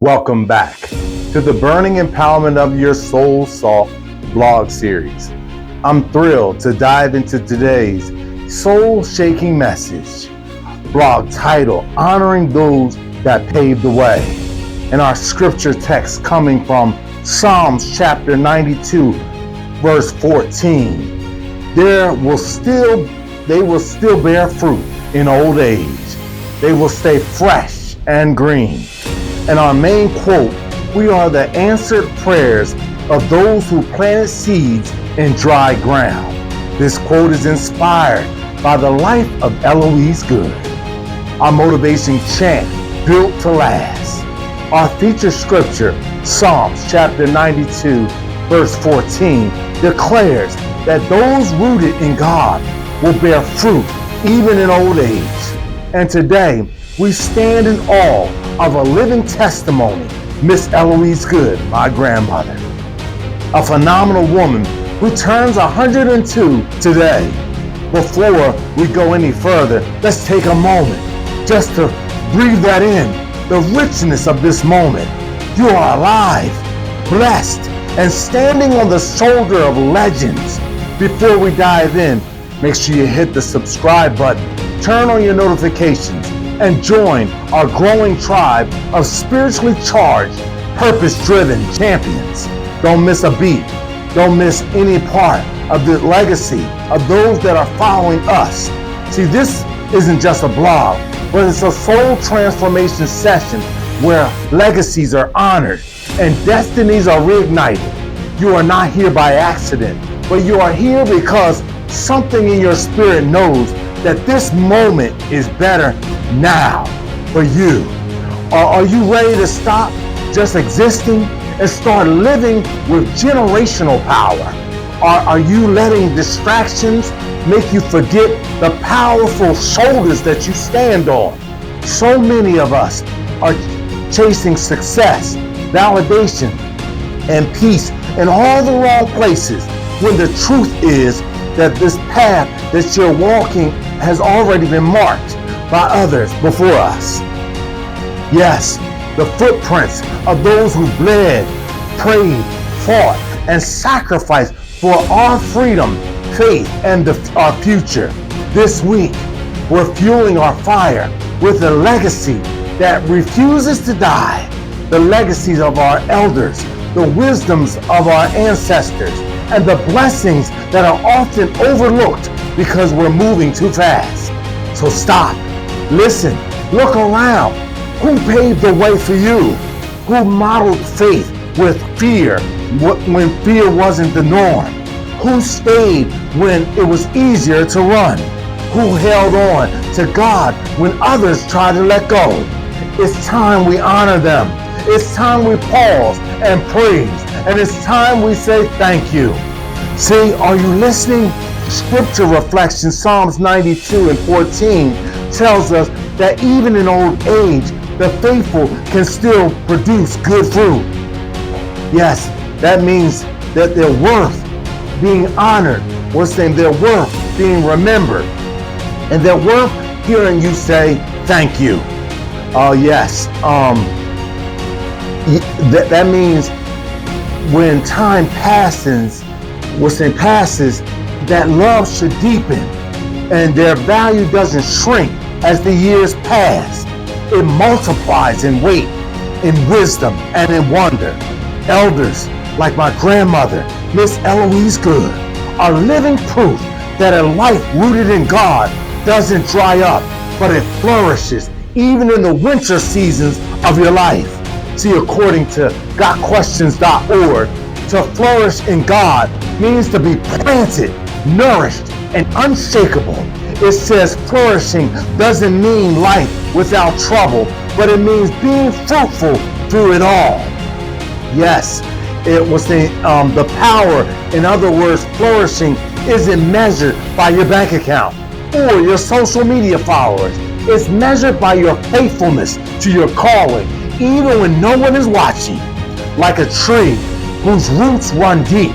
Welcome back to the Burning Empowerment of Your Soul Salt blog series. I'm thrilled to dive into today's soul-shaking message, blog title, Honoring Those That Paved the Way, and our scripture text coming from Psalms chapter 92, verse 14. They will still bear fruit in old age. They will stay fresh and green. And our main quote, we are the answered prayers of those who planted seeds in dry ground. This quote is inspired by the life of Eloise Good, our motivation chant, built to last. Our featured scripture, Psalms chapter 92, verse 14, declares that those rooted in God will bear fruit even in old age. And today, we stand in awe of a living testimony, Miss Eloise Good, my grandmother. A phenomenal woman who turns 102 today. Before we go any further, let's take a moment just to breathe that in, the richness of this moment. You are alive, blessed, and standing on the shoulder of legends. Before we dive in, make sure you hit the subscribe button, turn on your notifications, and join our growing tribe of spiritually charged, purpose-driven champions. Don't miss a beat. Don't miss any part of the legacy of those that are following us. See, this isn't just a blog, but it's a soul transformation session where legacies are honored and destinies are reignited. You are not here by accident, but you are here because something in your spirit knows that this moment is better now for you. Are you ready to stop just existing and start living with generational power? Are you letting distractions make you forget the powerful shoulders that you stand on? So many of us are chasing success, validation, and peace in all the wrong places, when the truth is that this path that you're walking has already been marked by others before us. Yes, the footprints of those who bled, prayed, fought, and sacrificed for our freedom, faith, and our future. This week, we're fueling our fire with a legacy that refuses to die. The legacies of our elders, the wisdoms of our ancestors, and the blessings that are often overlooked because we're moving too fast. So stop, listen, look around. Who paved the way for you? Who modeled faith with fear when fear wasn't the norm? Who stayed when it was easier to run? Who held on to God when others tried to let go? It's time we honor them. It's time we pause and praise. And it's time we say thank you. See, are you listening? Scripture reflection, Psalms 92 and 14, tells us that even in old age, the faithful can still produce good fruit. Yes, that means that they're worth being honored. We're saying they're worth being remembered. And they're worth hearing you say thank you. Yes. That means when time passes, that love should deepen and their value doesn't shrink as the years pass. It multiplies in weight, in wisdom, and in wonder. Elders like my grandmother, Miss Eloise Good, are living proof that a life rooted in God doesn't dry up, but it flourishes even in the winter seasons of your life. See, according to gotquestions.org, to flourish in God means to be planted, nourished, and unshakable. It says flourishing doesn't mean life without trouble, but it means being fruitful through it all. Yes, it was the power. In other words, flourishing isn't measured by your bank account or your social media followers. It's measured by your faithfulness to your calling, even when no one is watching. Like a tree whose roots run deep,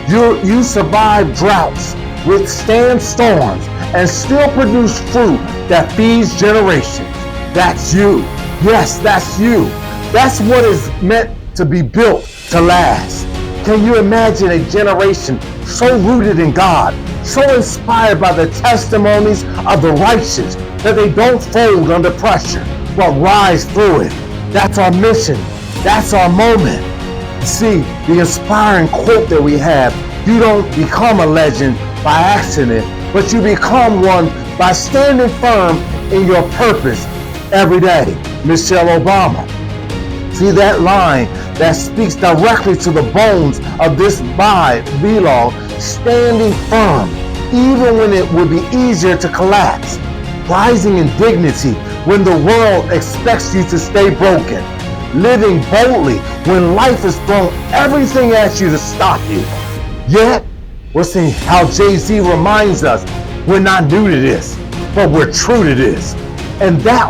you survive droughts, withstand storms, and still produce fruit that feeds generations. That's you. Yes, that's you. That's what is meant to be built to last. Can you imagine a generation so rooted in God, so inspired by the testimonies of the righteous that they don't fold under pressure, but rise through it? That's our mission. That's our moment. See, the inspiring quote that we have, you don't become a legend by accident, but you become one by standing firm in your purpose every day. Michelle Obama. See that line that speaks directly to the bones of this vlog, standing firm, even when it would be easier to collapse, rising in dignity when the world expects you to stay broken, living boldly when life has thrown everything at you to stop you. Yet, we're seeing how Jay-Z reminds us we're not new to this, but we're true to this. And that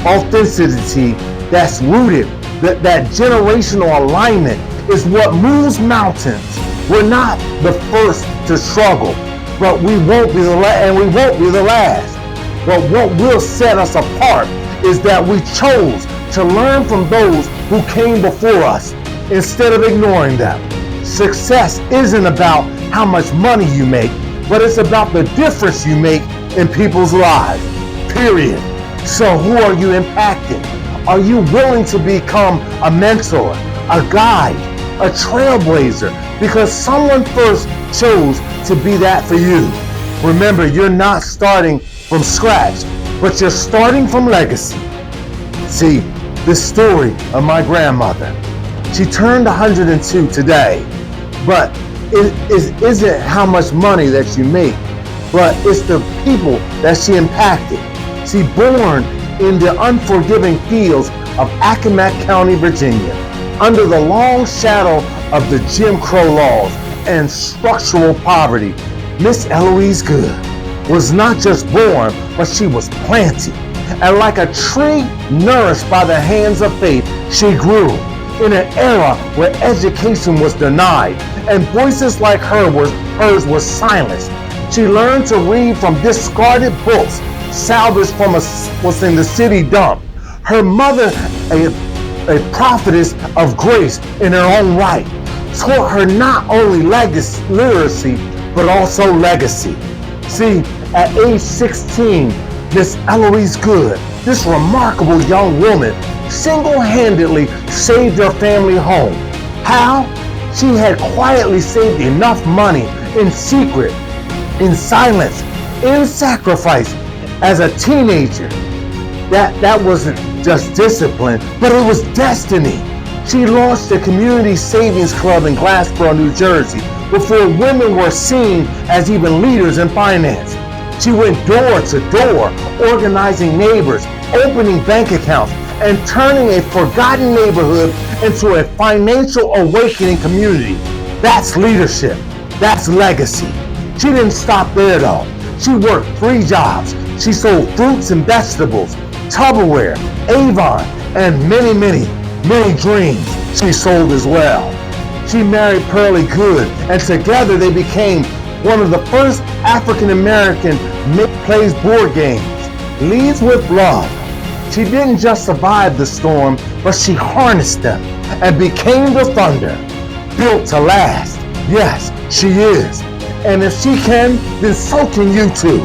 authenticity that's rooted, that generational alignment is what moves mountains. We're not the first to struggle, but we won't be the last. But what will set us apart is that we chose to learn from those who came before us instead of ignoring them. Success isn't about how much money you make, but it's about the difference you make in people's lives, period. So who are you impacting? Are you willing to become a mentor, a guide, a trailblazer? Because someone first chose to be that for you. Remember, you're not starting from scratch, but you're starting from legacy. See, this story of my grandmother, she turned 102 today, but it isn't how much money that you make, but it's the people that she impacted. She born in the unforgiving fields of Accomack County, Virginia, under the long shadow of the Jim Crow laws and structural poverty. Miss Eloise Good was not just born, but she was planted. And like a tree nourished by the hands of faith, she grew in an era where education was denied and voices like hers were silenced. She learned to read from discarded books salvaged from what's in the city dump. Her mother, a prophetess of grace in her own right, taught her not only literacy, but also legacy. See, at age 16, Miss Eloise Good, this remarkable young woman, single-handedly saved her family home. How? She had quietly saved enough money in secret, in silence, in sacrifice. As a teenager, that wasn't just discipline, but it was destiny. She launched a community savings club in Glassboro, New Jersey, before women were seen as even leaders in finance. She went door to door, organizing neighbors, opening bank accounts, and turning a forgotten neighborhood into a financial awakening community. That's leadership. That's legacy. She didn't stop there though. She worked 3 jobs. She sold fruits and vegetables, Tupperware, Avon, and many dreams she sold as well. She married Pearlie Good, and together they became one of the first African-American plays board games, Leads with Love. She didn't just survive the storm, but she harnessed them and became the thunder, built to last. Yes, she is. And if she can, then so can you too.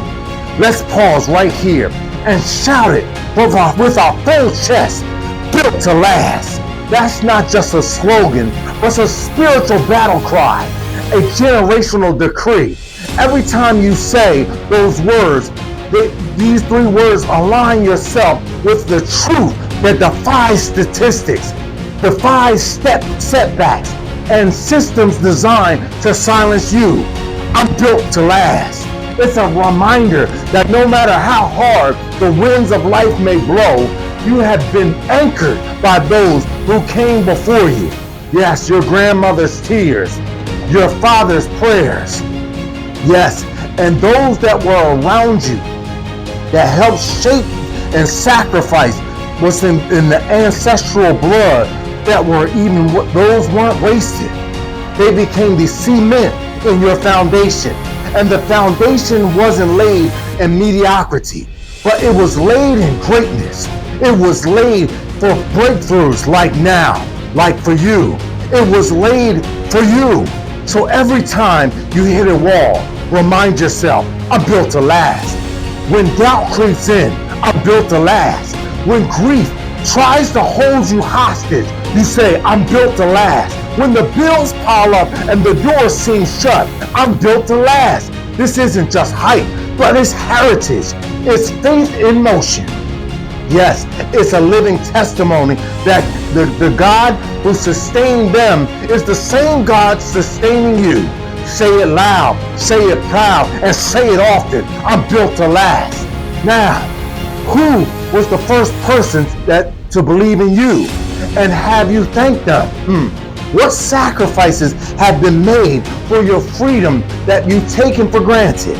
Let's pause right here and shout it with our full chest, built to last. That's not just a slogan, but it's a spiritual battle cry, a generational decree. Every time you say those words, these 3 words, align yourself with the truth that defies statistics, defies setbacks, and systems designed to silence you. I'm built to last. It's a reminder that no matter how hard the winds of life may blow, you have been anchored by those who came before you. Yes, your grandmother's tears, your father's prayers. Yes, and those that were around you that helped shape and sacrifice what's in the ancestral blood, that were even those weren't wasted. They became the cement in your foundation. And the foundation wasn't laid in mediocrity, but it was laid in greatness. It was laid for breakthroughs like now, like for you. It was laid for you. So every time you hit a wall, remind yourself, I'm built to last. When doubt creeps in, I'm built to last. When grief tries to hold you hostage, you say, I'm built to last. When the bills pile up and the doors seem shut, I'm built to last. This isn't just hype, but it's heritage. It's faith in motion. Yes, it's a living testimony that the God who sustained them is the same God sustaining you. Say it loud, say it proud, and say it often. I'm built to last. Now, who was the first person to believe in you? And have you thanked them? What sacrifices have been made for your freedom that you've taken for granted?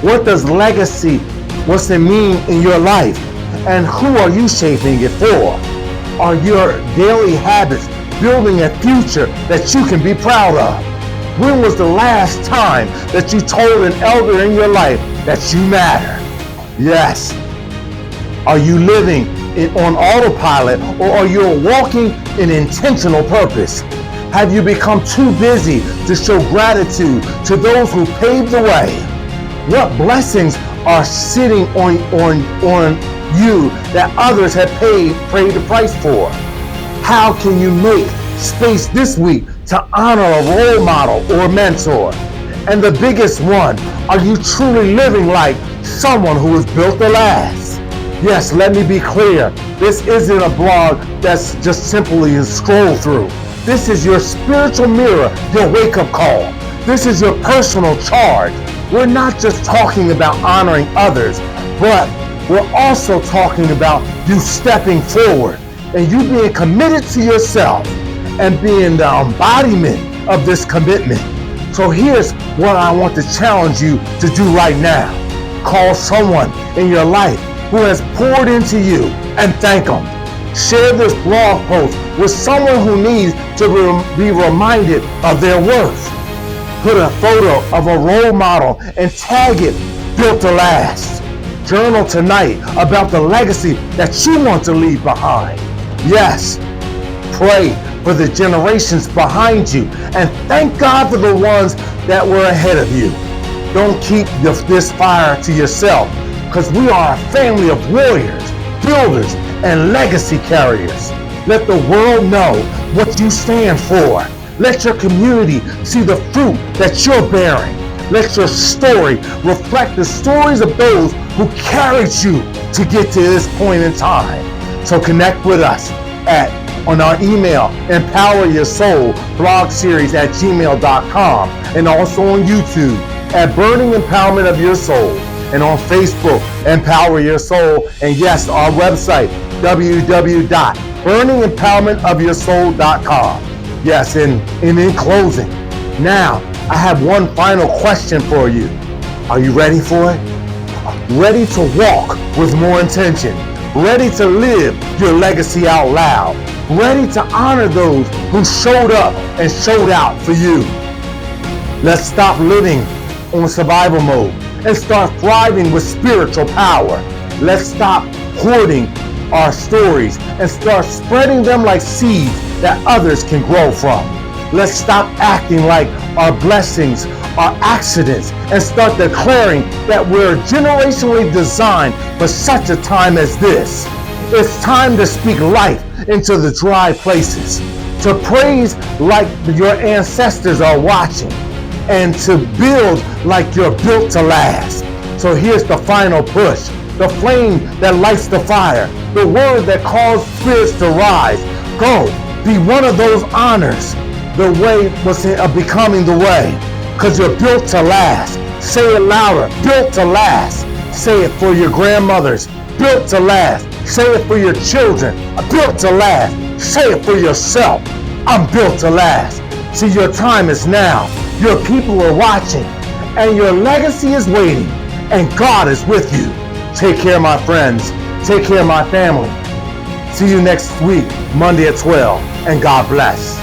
What does legacy, what's it mean in your life? And who are you shaping it for? Are your daily habits building a future that you can be proud of? When was the last time that you told an elder in your life that you matter? Yes. Are you living on autopilot, or are you walking in intentional purpose? Have you become too busy to show gratitude to those who paved the way? What blessings are sitting on you that others have paid the price for? How can you make space this week to honor a role model or a mentor? And the biggest one, are you truly living like someone who is built to last? Yes, let me be clear. This isn't a blog that's just simply a scroll through. This is your spiritual mirror, your wake-up call. This is your personal charge. We're not just talking about honoring others, but we're also talking about you stepping forward and you being committed to yourself and being the embodiment of this commitment. So here's what I want to challenge you to do right now. Call someone in your life who has poured into you and thank them. Share this blog post with someone who needs to be reminded of their worth. Put a photo of a role model and tag it, built to last. Journal tonight about the legacy that you want to leave behind. Yes, pray for the generations behind you and thank God for the ones that were ahead of you. Don't keep this fire to yourself, because we are a family of warriors, builders, and legacy carriers. Let the world know what you stand for. Let your community see the fruit that you're bearing. Let your story reflect the stories of those who carried you to get to this point in time. So connect with us on our email, empoweryoursoulblogseries@gmail.com, and also on YouTube at Burning Empowerment of Your Soul, and on Facebook, Empower Your Soul, and yes, our website, www.burningempowermentofyoursoul.com. Yes, and in closing, now I have one final question for you. Are you ready for it? Ready to walk with more intention? Ready to live your legacy out loud? Ready to honor those who showed up and showed out for you? Let's stop living on survival mode and start thriving with spiritual power. Let's stop hoarding our stories and start spreading them like seeds that others can grow from. Let's stop acting like our blessings are accidents and start declaring that we're generationally designed for such a time as this. It's time to speak life into the dry places, to praise like your ancestors are watching, and to build like you're built to last. So here's the final push, the flame that lights the fire, the word that calls spirits to rise. Go, be one of those honors. The way was becoming the way, because you're built to last. Say it louder, built to last. Say it for your grandmothers, built to last. Say it for your children, built to last. Say it for yourself, I'm built to last. See, your time is now. Your people are watching, and your legacy is waiting, and God is with you. Take care, my friends. Take care, my family. See you next week, Monday at 12, and God bless.